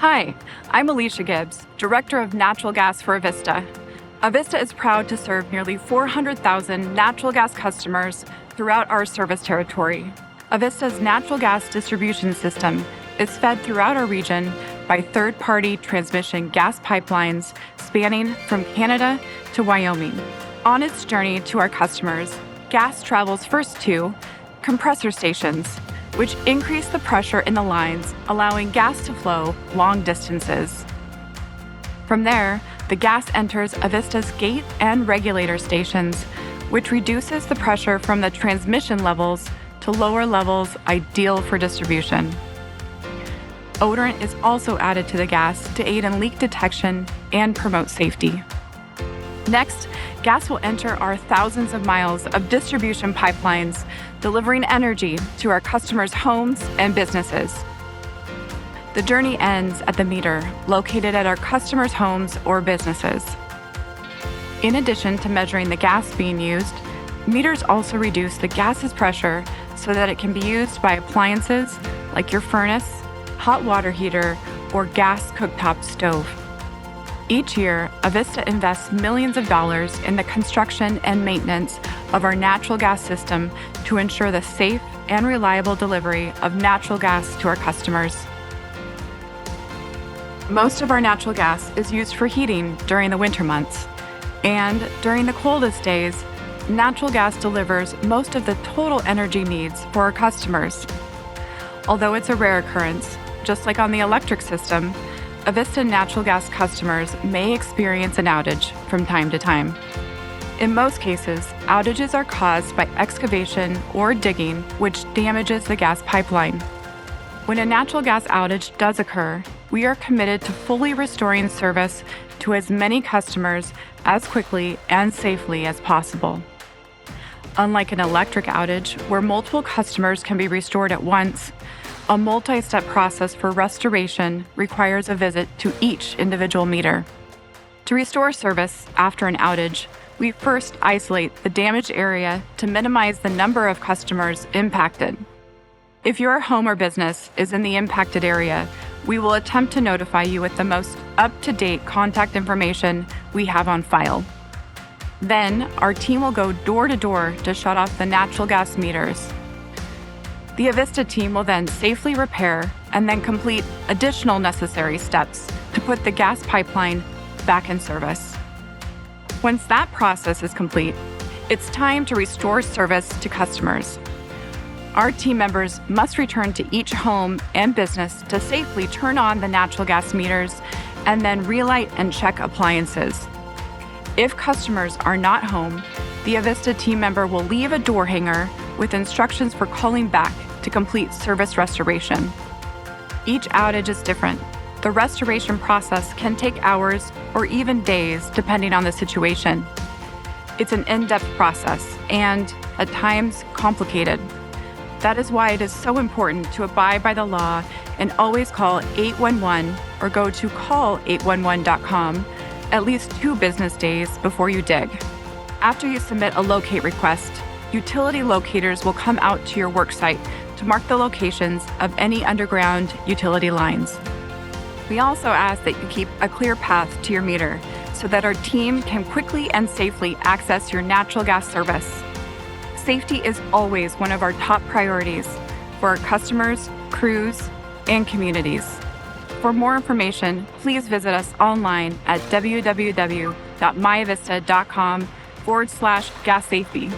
Hi, I'm Alicia Gibbs, Director of Natural Gas for Avista. Avista is proud to serve nearly 400,000 natural gas customers throughout our service territory. Avista's natural gas distribution system is fed throughout our region by third-party transmission gas pipelines spanning from Canada to Wyoming. On its journey to our customers, gas travels first to compressor stations, which increase the pressure in the lines, allowing gas to flow long distances. From there, the gas enters Avista's gate and regulator stations, which reduces the pressure from the transmission levels to lower levels ideal for distribution. Odorant is also added to the gas to aid in leak detection and promote safety. Next, gas will enter our thousands of miles of distribution pipelines, delivering energy to our customers' homes and businesses. The journey ends at the meter, located at our customers' homes or businesses. In addition to measuring the gas being used, meters also reduce the gas's pressure so that it can be used by appliances like your furnace, hot water heater, or gas cooktop stove. Each year, Avista invests millions of dollars in the construction and maintenance of our natural gas system to ensure the safe and reliable delivery of natural gas to our customers. Most of our natural gas is used for heating during the winter months, and during the coldest days, natural gas delivers most of the total energy needs for our customers. Although it's a rare occurrence, just like on the electric system, Avista natural gas customers may experience an outage from time to time. In most cases, outages are caused by excavation or digging, which damages the gas pipeline. When a natural gas outage does occur, we are committed to fully restoring service to as many customers as quickly and safely as possible. Unlike an electric outage, where multiple customers can be restored at once, a multi-step process for restoration requires a visit to each individual meter. To restore service after an outage, we first isolate the damaged area to minimize the number of customers impacted. If your home or business is in the impacted area, we will attempt to notify you with the most up-to-date contact information we have on file. Then, our team will go door to door to shut off the natural gas meters. The Avista team will then safely repair and then complete additional necessary steps to put the gas pipeline back in service. Once that process is complete, it's time to restore service to customers. Our team members must return to each home and business to safely turn on the natural gas meters and then relight and check appliances. If customers are not home, the Avista team member will leave a door hanger with instructions for calling back to complete service restoration. Each outage is different. The restoration process can take hours or even days depending on the situation. It's an in-depth process and, at times, complicated. That is why it is so important to abide by the law and always call 811 or go to call811.com at least 2 business days before you dig. After you submit a locate request, utility locators will come out to your work site to mark the locations of any underground utility lines. We also ask that you keep a clear path to your meter so that our team can quickly and safely access your natural gas service. Safety is always one of our top priorities for our customers, crews, and communities. For more information, please visit us online at www.myavista.com/gas safety.